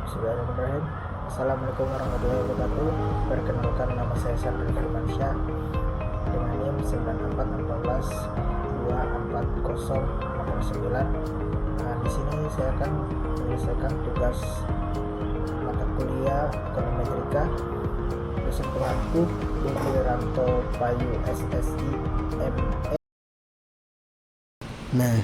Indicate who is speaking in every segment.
Speaker 1: Bismillahirrahmanirrahim. Assalamualaikum warahmatullahi wabarakatuh. Perkenalkan, nama saya Sandra Firmansyah dengan NIM 9414240089. Di sini saya akan menyelesaikan tugas mata kuliah Ekonometrika dosen pemangku Wiranto Payu SSI ME.
Speaker 2: Nah,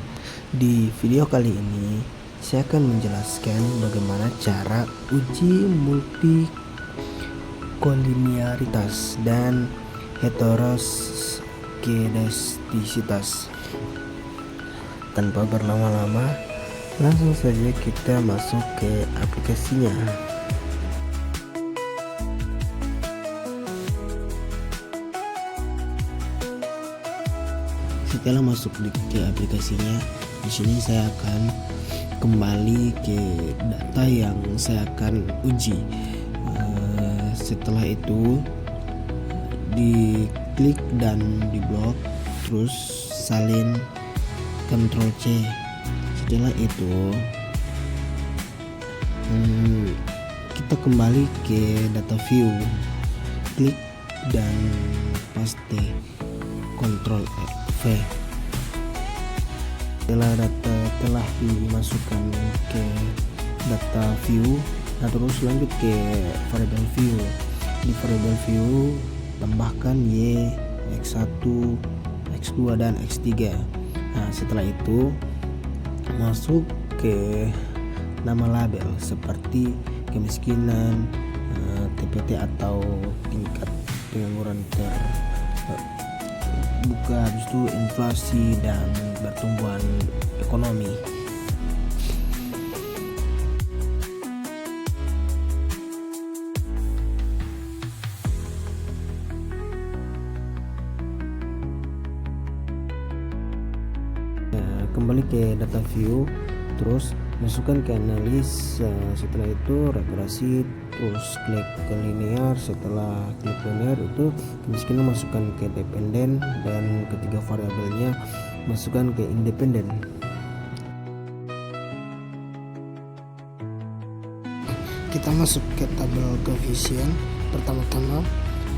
Speaker 2: di video kali ini saya akan menjelaskan bagaimana cara uji multikolinearitas dan heteroskedastisitas. Tanpa berlama-lama, langsung saja kita masuk ke aplikasinya. Setelah masuk ke aplikasinya, di sini saya akan kembali ke data yang saya akan uji. Setelah itu diklik dan diblok, terus salin Ctrl C. Setelah itu kita kembali ke data view, klik dan paste Ctrl V. Setelah data telah dimasukkan ke data view, nah terus lanjut ke variable view. Di variable view tambahkan Y, X1, X2 dan X3. Nah setelah itu masuk ke nama label seperti kemiskinan, TPT atau tingkat pengangguran terbuka, habis itu inflasi dan pertumbuhan ekonomi. Kembali ke data view, terus masukkan ke analis. Setelah itu regresi, terus klik ke linear. Setelah klik linear itu kemiskinan masukkan ke dependen, dan ketiga variabelnya masukkan ke independen. Kita masuk ke tabel koefisien. Pertama-tama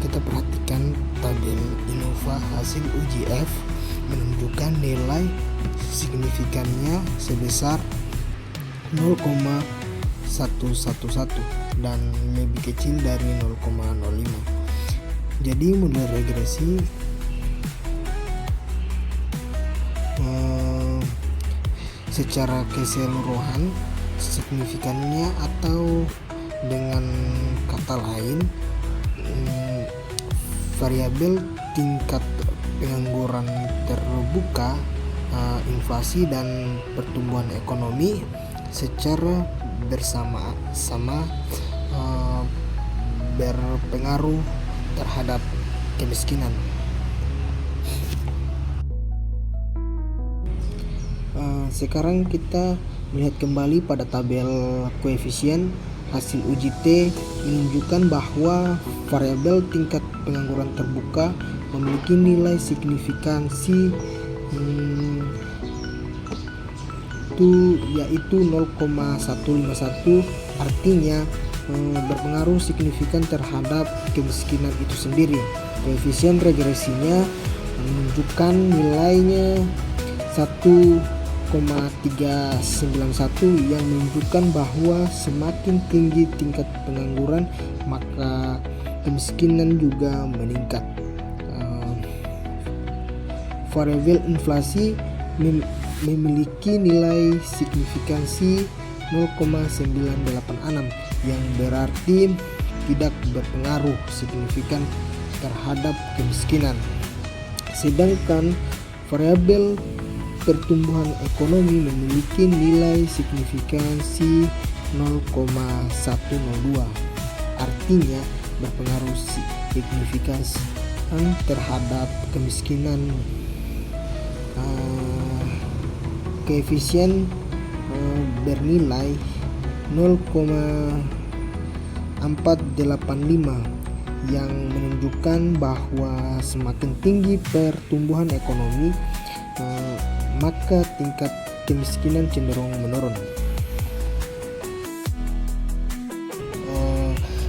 Speaker 2: kita perhatikan tabel Innova hasil uji F menunjukkan nilai signifikannya sebesar 0,111 dan lebih kecil dari 0,05. Jadi model regresi secara keseluruhan signifikannya, atau dengan kata lain variabel tingkat pengangguran terbuka, inflasi dan pertumbuhan ekonomi secara bersama-sama berpengaruh terhadap kemiskinan. Sekarang kita melihat kembali pada tabel koefisien. Hasil uji T menunjukkan bahwa variabel tingkat pengangguran terbuka memiliki nilai signifikansi yaitu 0,151, artinya berpengaruh signifikan terhadap kemiskinan itu sendiri. Koefisien regresinya menunjukkan nilainya 1,391 yang menunjukkan bahwa semakin tinggi tingkat pengangguran maka kemiskinan juga meningkat. Variabel inflasi memiliki nilai signifikansi 0,986 yang berarti tidak berpengaruh signifikan terhadap kemiskinan. Sedangkan variabel pertumbuhan ekonomi memiliki nilai signifikansi 0,102, artinya berpengaruh signifikan terhadap kemiskinan. Koefisien bernilai 0,485 yang menunjukkan bahwa semakin tinggi pertumbuhan ekonomi maka tingkat kemiskinan cenderung menurun.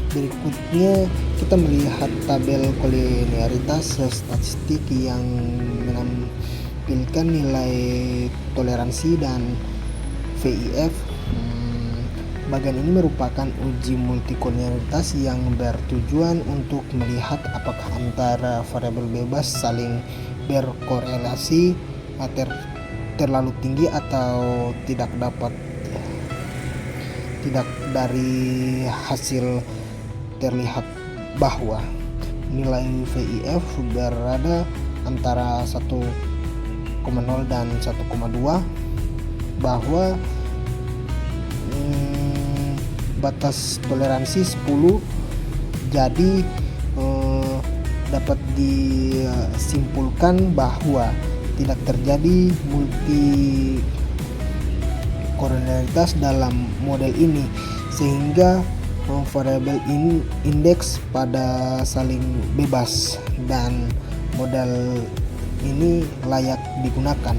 Speaker 2: Berikutnya kita melihat tabel koliniaritas statistik yang menampilkan nilai toleransi dan VIF. Bagian ini merupakan uji multikoliniaritas yang bertujuan untuk melihat apakah antara variabel bebas saling berkorelasi terlalu tinggi atau tidak. Dari hasil terlihat bahwa nilai VIF berada antara 1,0 dan 1,2, bahwa batas toleransi 10. Jadi dapat disimpulkan bahwa tidak terjadi multikoliniaritas dalam model ini, sehingga variabel indeks pada saling bebas dan model ini layak digunakan.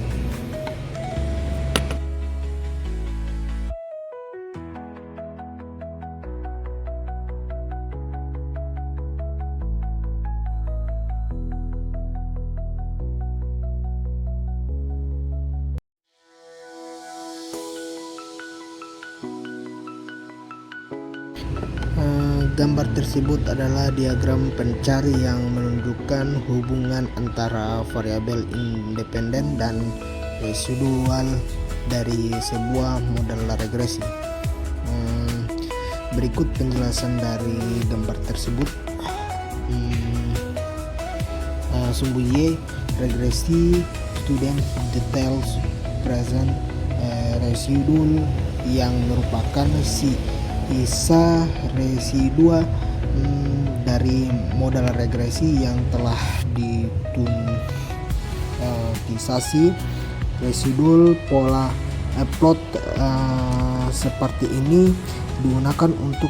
Speaker 2: Gambar tersebut adalah diagram pencari yang menunjukkan hubungan antara variabel independen dan residual dari sebuah model regresi. Berikut penjelasan dari gambar tersebut. Sumbu Y, regresi student details present residual yang merupakan sisa residua dari model regresi yang telah dituntisasi. Residual pola plot seperti ini digunakan untuk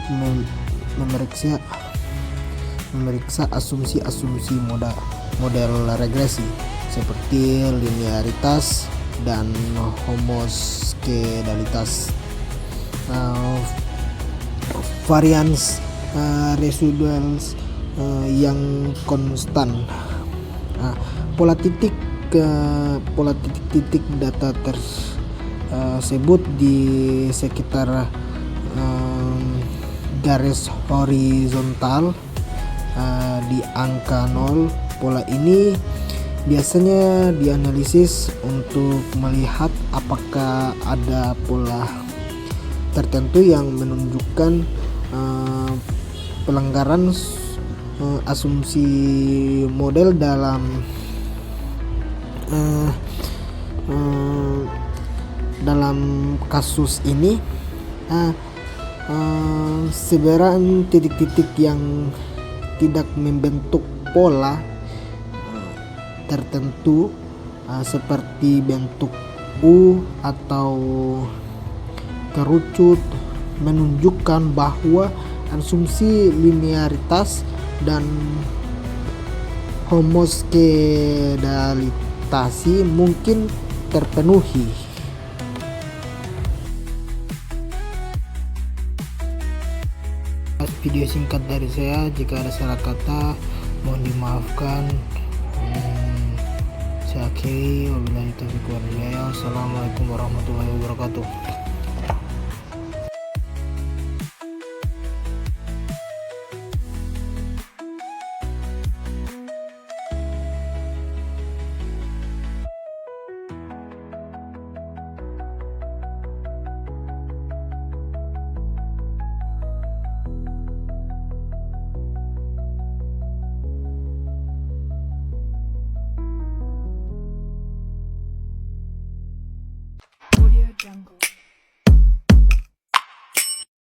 Speaker 2: memeriksa asumsi-asumsi model regresi seperti linearitas dan homoskedalitas. Varians residuals yang konstan. Pola titik data tersebut di sekitar garis horizontal di angka 0. Pola ini biasanya dianalisis untuk melihat apakah ada pola tertentu yang menunjukkan pelanggaran asumsi model. Dalam kasus ini sebaran titik-titik yang tidak membentuk pola tertentu seperti bentuk U atau kerucut menunjukkan bahwa asumsi linearitas dan homoskedalitasi mungkin terpenuhi. Video singkat dari saya, jika ada salah kata mohon dimaafkan. Saya akhiri, wabillahi taufiq wal hidayah. Assalamualaikum warahmatullahi wabarakatuh.
Speaker 3: Audio Jungle.